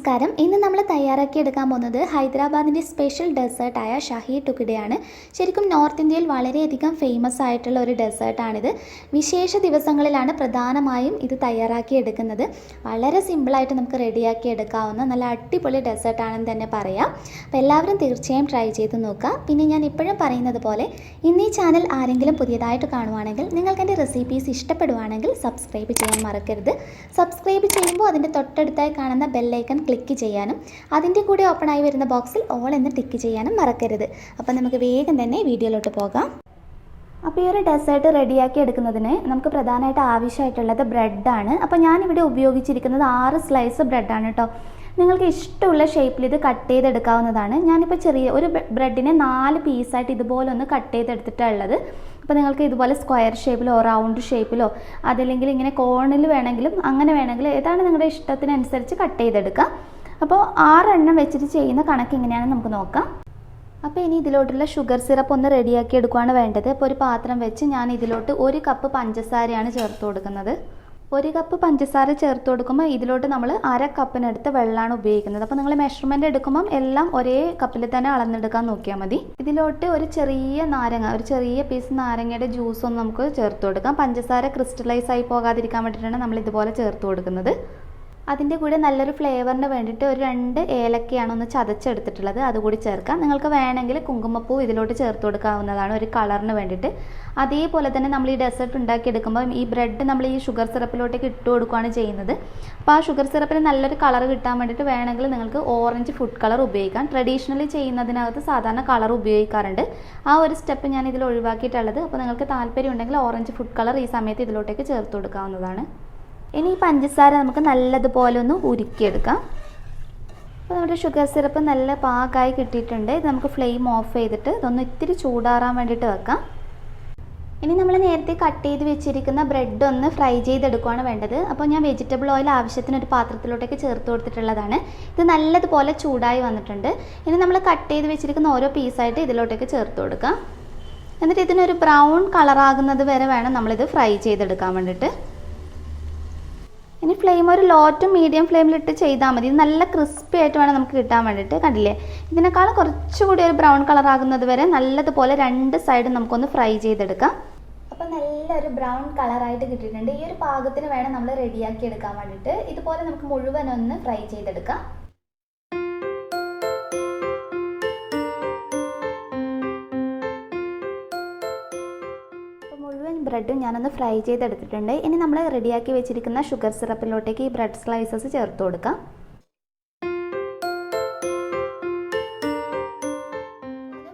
നമസ്കാരം. ഇന്ന് നമ്മൾ തയ്യാറാക്കി എടുക്കാൻ പോകുന്നത് ഹൈദരാബാദിൻ്റെ സ്പെഷ്യൽ ഡെസേർട്ടായ ഷഹി ടുക്കിഡയാണ്. ശരിക്കും നോർത്ത് ഇന്ത്യയിൽ വളരെയധികം ഫേമസ് ആയിട്ടുള്ള ഒരു ഡെസേർട്ടാണിത്. വിശേഷ ദിവസങ്ങളിലാണ് പ്രധാനമായും ഇത് തയ്യാറാക്കി എടുക്കുന്നത്. വളരെ സിമ്പിളായിട്ട് നമുക്ക് റെഡിയാക്കി എടുക്കാവുന്ന നല്ല അടിപൊളി ഡെസേർട്ടാണെന്ന് തന്നെ പറയാം. അപ്പോൾ എല്ലാവരും തീർച്ചയായും ട്രൈ ചെയ്ത് നോക്കുക. പിന്നെ ഞാൻ ഇപ്പോഴും പറയുന്നത് പോലെ ഇന്ന് ഈ ചാനൽ ആരെങ്കിലും പുതിയതായിട്ട് കാണുവാണെങ്കിൽ നിങ്ങൾക്ക് എൻ്റെ റെസിപ്പീസ് ഇഷ്ടപ്പെടുവാണെങ്കിൽ സബ്സ്ക്രൈബ് ചെയ്യാൻ മറക്കരുത്. സബ്സ്ക്രൈബ് ചെയ്യുമ്പോൾ അതിൻ്റെ തൊട്ടടുത്തായി കാണുന്ന ബെല്ലൈക്കൺ ക്ലിക്ക് ചെയ്യാനും അതിൻ്റെ കൂടെ ഓപ്പണായി വരുന്ന ബോക്സിൽ ഓൾ എന്ന് ടിക്ക് ചെയ്യാനും മറക്കരുത്. അപ്പോൾ നമുക്ക് വേഗം തന്നെ വീഡിയോയിലോട്ട് പോകാം. അപ്പോൾ ഈ ഒരു ഡെസേർട്ട് റെഡിയാക്കി എടുക്കുന്നതിന് നമുക്ക് പ്രധാനമായിട്ട് ആവശ്യമായിട്ടുള്ളത് ബ്രെഡാണ്. അപ്പോൾ ഞാനിവിടെ ഉപയോഗിച്ചിരിക്കുന്നത് 6 സ്ലൈസ് ബ്രെഡാണ് കേട്ടോ. നിങ്ങൾക്ക് ഇഷ്ടമുള്ള ഷേപ്പിൽ ഇത് കട്ട് ചെയ്തെടുക്കാവുന്നതാണ്. ഞാനിപ്പോൾ ചെറിയ ഒരു ബ്രെഡിനെ 4 പീസായിട്ട് ഇതുപോലെ ഒന്ന് കട്ട് ചെയ്തെടുത്തിട്ടുള്ളത്. അപ്പോൾ നിങ്ങൾക്ക് ഇതുപോലെ സ്ക്വയർ ഷേപ്പിലോ റൗണ്ട് ഷേപ്പിലോ അതല്ലെങ്കിൽ ഇങ്ങനെ കോണിൽ വേണമെങ്കിലും അങ്ങനെ വേണമെങ്കിലും ഏതാണ് നിങ്ങളുടെ ഇഷ്ടത്തിനനുസരിച്ച് കട്ട് ചെയ്തെടുക്കാം. അപ്പോൾ 6 എണ്ണം വെച്ചിട്ട് ചെയ്യുന്ന കണക്ക് എങ്ങനെയാണെന്ന് നമുക്ക് നോക്കാം. അപ്പോൾ ഇനി ഇതിലോട്ടുള്ള ഷുഗർ സിറപ്പ് ഒന്ന് റെഡിയാക്കി എടുക്കുകയാണ് വേണ്ടത്. അപ്പോൾ ഒരു പാത്രം വെച്ച് ഞാൻ ഇതിലോട്ട് 1 കപ്പ് പഞ്ചസാരയാണ് ചേർത്ത് കൊടുക്കുന്നത്. 1 കപ്പ് പഞ്ചസാര ചേർത്ത് കൊടുക്കുമ്പോൾ ഇതിലോട്ട് നമ്മൾ 1/2 കപ്പിനടുത്ത് വെള്ളമാണ് ഉപയോഗിക്കുന്നത്. അപ്പോൾ നിങ്ങൾ മെഷർമെൻറ്റ് എടുക്കുമ്പം എല്ലാം ഒരേ കപ്പിൽ തന്നെ അളന്നെടുക്കാൻ നോക്കിയാൽ മതി. ഇതിലോട്ട് ഒരു ചെറിയ പീസ് നാരങ്ങയുടെ ജ്യൂസ് ഒന്ന് നമുക്ക് ചേർത്ത് കൊടുക്കാം. പഞ്ചസാര ക്രിസ്റ്റലൈസ് ആയി പോകാതിരിക്കാൻ വേണ്ടിയിട്ടാണ് നമ്മൾ ഇതുപോലെ ചേർത്ത് കൊടുക്കുന്നത്. അതിൻ്റെ കൂടെ നല്ലൊരു ഫ്ലേവറിന് വേണ്ടിയിട്ട് ഒരു 2 ഏലക്കയാണ് ഒന്ന് ചതച്ചെടുത്തിട്ടുള്ളത്, അതുകൂടി ചേർക്കാം. നിങ്ങൾക്ക് വേണമെങ്കിൽ കുങ്കുമപ്പൂ ഇതിലോട്ട് ചേർത്ത് കൊടുക്കാവുന്നതാണ് ഒരു കളറിന് വേണ്ടിയിട്ട്. അതേപോലെ തന്നെ നമ്മൾ ഈ ഡെസേർട്ട് ഉണ്ടാക്കിയെടുക്കുമ്പോൾ ഈ ബ്രെഡ് നമ്മൾ ഈ ഷുഗർ സിറപ്പിലോട്ടേക്ക് ഇട്ട് കൊടുക്കുകയാണ് ചെയ്യുന്നത്. അപ്പോൾ ആ ഷുഗർ സിറപ്പിന് നല്ലൊരു കളർ കിട്ടാൻ വേണ്ടിയിട്ട് വേണമെങ്കിൽ നിങ്ങൾക്ക് ഓറഞ്ച് ഫുഡ് കളർ ഉപയോഗിക്കാം. ട്രഡീഷണലി ചെയ്യുന്നതിനകത്ത് സാധാരണ കളർ ഉപയോഗിക്കാറുണ്ട്. ആ ഒരു സ്റ്റെപ്പ് ഞാൻ ഇതിൽ ഒഴിവാക്കിയിട്ടുള്ളത്. അപ്പോൾ നിങ്ങൾക്ക് താല്പര്യം ഉണ്ടെങ്കിൽ ഓറഞ്ച് ഫുഡ് കളർ ഈ സമയത്ത് ഇതിലോട്ടേക്ക് ചേർത്ത് കൊടുക്കാവുന്നതാണ്. ഇനി ഈ പഞ്ചസാര നമുക്ക് നല്ലതുപോലെ ഒന്ന് ഉരുക്കിയെടുക്കാം. അപ്പോൾ നമ്മുടെ ഷുഗർ സിറപ്പ് നല്ല പാകമായി കിട്ടിയിട്ടുണ്ട്. ഇത് നമുക്ക് ഫ്ലെയിം ഓഫ് ചെയ്തിട്ട് ഇതൊന്ന് ഇത്തിരി ചൂടാറാൻ വേണ്ടിയിട്ട് വെക്കാം. ഇനി നമ്മൾ നേരത്തെ കട്ട് ചെയ്ത് വെച്ചിരിക്കുന്ന ബ്രെഡ് ഒന്ന് ഫ്രൈ ചെയ്തെടുക്കുകയാണ് വേണ്ടത്. അപ്പോൾ ഞാൻ വെജിറ്റബിൾ ഓയിൽ ആവശ്യത്തിന് ഒരു പാത്രത്തിലോട്ടേക്ക് ചേർത്ത് കൊടുത്തിട്ടുള്ളതാണ്. ഇത് നല്ലതുപോലെ ചൂടായി വന്നിട്ടുണ്ട്. ഇനി നമ്മൾ കട്ട് ചെയ്ത് വെച്ചിരിക്കുന്ന ഓരോ പീസായിട്ട് ഇതിലോട്ടേക്ക് ചേർത്ത് കൊടുക്കാം. എന്നിട്ട് ഇതിനൊരു ബ്രൗൺ കളറാകുന്നത് വരെ വേണം നമ്മളിത് ഫ്രൈ ചെയ്തെടുക്കാൻ വേണ്ടിയിട്ട്. ഇനി ഫ്ലെയിം ഒരു ലോ ടു മീഡിയം ഫ്ലെയിമിലിട്ട് ചെയ്താൽ മതി. ഇത് നല്ല ക്രിസ്പി ആയിട്ട് വേണം നമുക്ക് കിട്ടാൻ വേണ്ടിയിട്ട്. കണ്ടില്ലേ, ഇതിനേക്കാളും കുറച്ചുകൂടി ഒരു ബ്രൗൺ കളർ ആകുന്നത് വരെ നല്ലതുപോലെ 2 സൈഡും നമുക്കൊന്ന് ഫ്രൈ ചെയ്തെടുക്കാം. അപ്പോൾ നല്ലൊരു ബ്രൗൺ കളറായിട്ട് കിട്ടിയിട്ടുണ്ട്. ഈ ഒരു പാകത്തിന് വേണം നമ്മൾ റെഡിയാക്കി എടുക്കാൻ വേണ്ടിയിട്ട്. ഇതുപോലെ നമുക്ക് മുഴുവനൊന്ന് ഫ്രൈ ചെയ്തെടുക്കാം. ബ്രെഡും ഞാനൊന്ന് ഫ്രൈ ചെയ്തെടുത്തിട്ടുണ്ട്. ഇനി നമ്മൾ റെഡിയാക്കി വെച്ചിരിക്കുന്ന ഷുഗർ സിറപ്പിലോട്ടേക്ക് ഈ ബ്രെഡ് സ്ലൈസസ് ചേർത്ത് കൊടുക്കാം.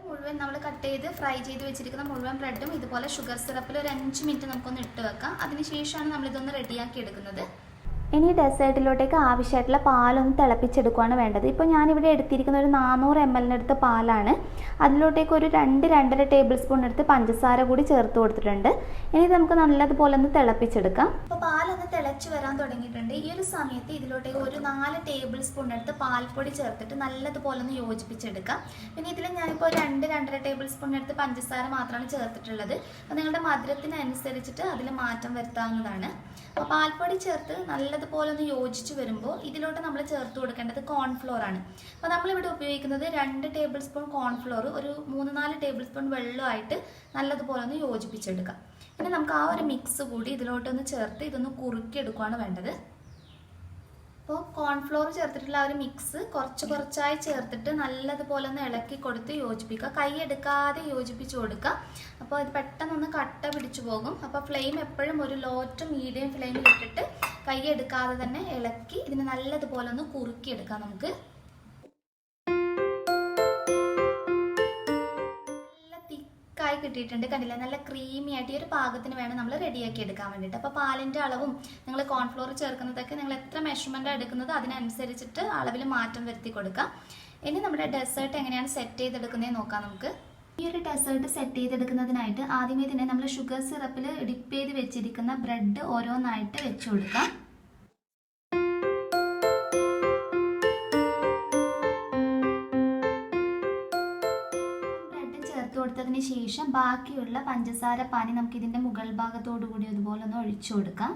മുഴുവൻ നമ്മൾ കട്ട് ചെയ്ത് ഫ്രൈ ചെയ്ത് വെച്ചിരിക്കുന്ന മുഴുവൻ ബ്രെഡും ഇതുപോലെ ഷുഗർ സിറപ്പിൽ ഒരു 5 മിനിറ്റ് നമുക്കൊന്ന് ഇട്ട് വെക്കാം. അതിനുശേഷമാണ് നമ്മളിതൊന്ന് റെഡിയാക്കി എടുക്കുന്നത്. ഇനി ഡെസേർട്ടിലോട്ടേക്ക് ആവശ്യമായിട്ടുള്ള പാലൊന്ന് തിളപ്പിച്ചെടുക്കുകയാണ് വേണ്ടത്. ഇപ്പോൾ ഞാനിവിടെ എടുത്തിരിക്കുന്ന ഒരു 400 ml എടുത്ത പാലാണ്. അതിലോട്ടേക്ക് ഒരു 2-2.5 ടേബിൾ സ്പൂൺ എടുത്ത് പഞ്ചസാര കൂടി ചേർത്ത് കൊടുത്തിട്ടുണ്ട്. ഇനി നമുക്ക് നല്ലതുപോലെ ഒന്ന് തിളപ്പിച്ചെടുക്കാം. അപ്പോൾ പാലൊന്ന് തിളച്ച് വരാൻ തുടങ്ങിയിട്ടുണ്ട്. ഈ ഒരു സമയത്ത് ഇതിലോട്ടേക്ക് ഒരു 4 ടേബിൾ സ്പൂൺ എടുത്ത് പാൽപ്പൊടി ചേർത്തിട്ട് നല്ലതുപോലെ ഒന്ന് യോജിപ്പിച്ചെടുക്കാം. പിന്നെ ഇതിൽ ഞാനിപ്പോൾ 2-2.5 ടേബിൾ സ്പൂൺ എടുത്ത് പഞ്ചസാര മാത്രമാണ് ചേർത്തിട്ടുള്ളത്. അപ്പോൾ നിങ്ങളുടെ മധുരത്തിനനുസരിച്ചിട്ട് അതിൽ മാറ്റം വരുത്താവുന്നതാണ്. അപ്പോൾ പാൽപ്പൊടി ചേർത്ത് നല്ലതുപോലെ ഒന്ന് യോജിച്ച് വരുമ്പോൾ ഇതിലോട്ട് നമ്മൾ ചേർത്ത് കൊടുക്കേണ്ടത് കോൺഫ്ലോർ ആണ്. അപ്പോൾ നമ്മളിവിടെ ഉപയോഗിക്കുന്നത് 2 ടേബിൾ സ്പൂൺ കോൺഫ്ലോർ ഒരു 3-4 ടേബിൾ സ്പൂൺ വെള്ളമായിട്ട് നല്ലതുപോലെ ഒന്ന് യോജിപ്പിച്ചെടുക്കാം. പിന്നെ നമുക്ക് ആ ഒരു മിക്സ് കൂടി ഇതിലോട്ടൊന്ന് ചേർത്ത് ഇതൊന്ന് കുറുക്കിയെടുക്കുകയാണ് വേണ്ടത്. അപ്പോൾ കോൺഫ്ലോർ ചേർത്തിട്ടുള്ള ആ ഒരു മിക്സ് കുറച്ചായി ചേർത്തിട്ട് നല്ലതുപോലെ ഒന്ന് ഇളക്കി കൊടുത്ത് യോജിപ്പിക്കുക. കൈ എടുക്കാതെ യോജിപ്പിച്ച് കൊടുക്കുക. അപ്പോൾ ഇത് പെട്ടെന്നൊന്ന് കട്ട പിടിച്ചു പോകും. അപ്പോൾ ഫ്ലെയിം എപ്പോഴും ഒരു ലോ ടു മീഡിയം ഫ്ലെയിമിൽ ഇട്ടിട്ട് കൈ എടുക്കാതെ തന്നെ ഇളക്കി ഇതിന് നല്ലതുപോലെ ഒന്ന് കുറുക്കിയെടുക്കാം. നമുക്ക് ആയി കിട്ടിയിട്ടുണ്ട്. കണ്ടില്ല, നല്ല ക്രീമി ആയിട്ട് ഈ ഒരു പാകത്തിന് വേണം നമ്മൾ റെഡിയാക്കി എടുക്കാൻ വേണ്ടിയിട്ട്. അപ്പോൾ പാലിൻ്റെ അളവും നിങ്ങൾ കോൺഫ്ലോർ ചേർക്കുന്നതൊക്കെ നിങ്ങൾ എത്ര മെഷർമെൻറ്റാണ് എടുക്കുന്നത് അതിനനുസരിച്ചിട്ട് അളവിൽ മാറ്റം വരുത്തി കൊടുക്കാം. ഇനി നമ്മുടെ ഡെസേർട്ട് എങ്ങനെയാണ് സെറ്റ് ചെയ്തെടുക്കുന്നതെന്ന് നോക്കാം നമുക്ക്. ഈ ഒരു ഡെസേർട്ട് സെറ്റ് ചെയ്തെടുക്കുന്നതിനായിട്ട് ആദ്യമേ തന്നെ നമ്മൾ ഷുഗർ സിറപ്പിൽ ഡിപ്പ് ചെയ്ത് വെച്ചിരിക്കുന്ന ബ്രെഡ് ഓരോന്നായിട്ട് വെച്ച് കൊടുക്കാം. കൊടുത്തതിന് ശേഷം ബാക്കിയുള്ള പഞ്ചസാര പാനി നമുക്ക് ഇതിൻ്റെ മുകൾ ഭാഗത്തോടു കൂടി അതുപോലെ ഒന്ന് ഒഴിച്ചു കൊടുക്കാം.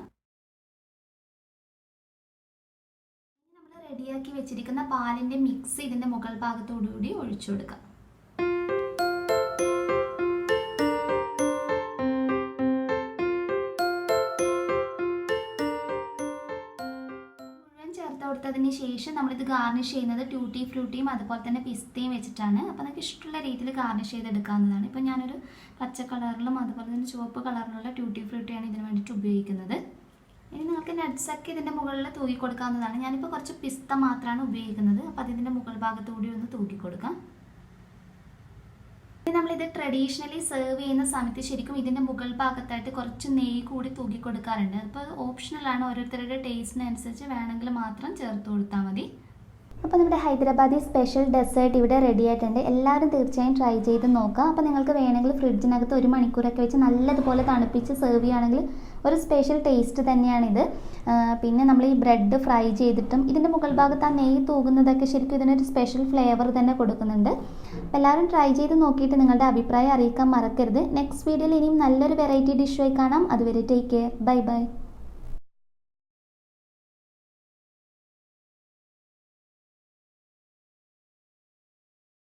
റെഡിയാക്കി വെച്ചിരിക്കുന്ന പാലിൻ്റെ മിക്സ് ഇതിൻ്റെ മുകൾ ഭാഗത്തോടുകൂടി ഒഴിച്ചു കൊടുക്കാം. മുഴുവൻ ചേർത്ത് കൊടുത്തതിന് ശേഷം നമ്മളിത് ഗാർണിഷ് ചെയ്യുന്നത് ട്യൂട്ടി ഫ്രൂട്ടിയും അതുപോലെ തന്നെ പിസ്തയും വെച്ചിട്ടാണ്. അപ്പോൾ നമുക്ക് ഇഷ്ടമുള്ള രീതിയിൽ ഗാർണിഷ് ചെയ്തെടുക്കാവുന്നതാണ്. ഇപ്പോൾ ഞാനൊരു പച്ച കളറിലും അതുപോലെ തന്നെ ചുവപ്പ് കളറിലുള്ള ട്യൂട്ടി ഫ്രൂട്ടിയാണ് ഇതിന് വേണ്ടിയിട്ട് ഉപയോഗിക്കുന്നത്. ഇനി നിങ്ങൾക്ക് നട്ട്സൊക്കെ ഇതിൻ്റെ മുകളിൽ തൂക്കി കൊടുക്കാവുന്നതാണ്. ഞാനിപ്പോൾ കുറച്ച് പിസ്ത മാത്രമാണ് ഉപയോഗിക്കുന്നത്. അപ്പോൾ അതിൻ്റെ മുകൾ ഭാഗത്തുകൂടി ഒന്ന് തൂക്കി കൊടുക്കാം. ഇനി നമ്മളിത് ട്രഡീഷണലി സെർവ് ചെയ്യുന്ന സമയത്ത് ശരിക്കും ഇതിൻ്റെ മുകൾ ഭാഗത്തായിട്ട് കുറച്ച് നെയ്യ് കൂടി തൂക്കി കൊടുക്കാറുണ്ട്. അപ്പോൾ അത് ഓപ്ഷണലാണ്, ഓരോരുത്തരുടെ ടേസ്റ്റിനനുസരിച്ച് വേണമെങ്കിൽ മാത്രം ചേർത്ത് കൊടുത്താൽ മതി. അപ്പോൾ നമ്മുടെ ഹൈദരാബാദി സ്പെഷ്യൽ ഡെസേർട്ട് ഇവിടെ റെഡി ആയിട്ടുണ്ട്. എല്ലാവരും തീർച്ചയായും ട്രൈ ചെയ്ത് നോക്കുക. അപ്പോൾ നിങ്ങൾക്ക് വേണമെങ്കിൽ ഫ്രിഡ്ജിനകത്ത് 1 മണിക്കൂറൊക്കെ വെച്ച് നല്ലതുപോലെ തണുപ്പിച്ച് സെർവ് ചെയ്യുകയാണെങ്കിൽ ഒരു സ്പെഷ്യൽ ടേസ്റ്റ് തന്നെയാണിത്. പിന്നെ നമ്മൾ ഈ ബ്രെഡ് ഫ്രൈ ചെയ്തിട്ടും ഇതിൻ്റെ മുകൾ ഭാഗത്ത് ആ നെയ്യ് തൂകുന്നതൊക്കെ ശരിക്കും ഇതിനൊരു സ്പെഷ്യൽ ഫ്ലേവർ തന്നെ കൊടുക്കുന്നുണ്ട്. അപ്പോൾ എല്ലാവരും ട്രൈ ചെയ്ത് നോക്കിയിട്ട് നിങ്ങളുടെ അഭിപ്രായം അറിയിക്കാൻ മറക്കരുത്. നെക്സ്റ്റ് വീഡിയോയിൽ ഇനിയും നല്ലൊരു വെറൈറ്റി ഡിഷുമായി കാണാം. അതുവരെ ടേക്ക് കെയർ. Bye bye.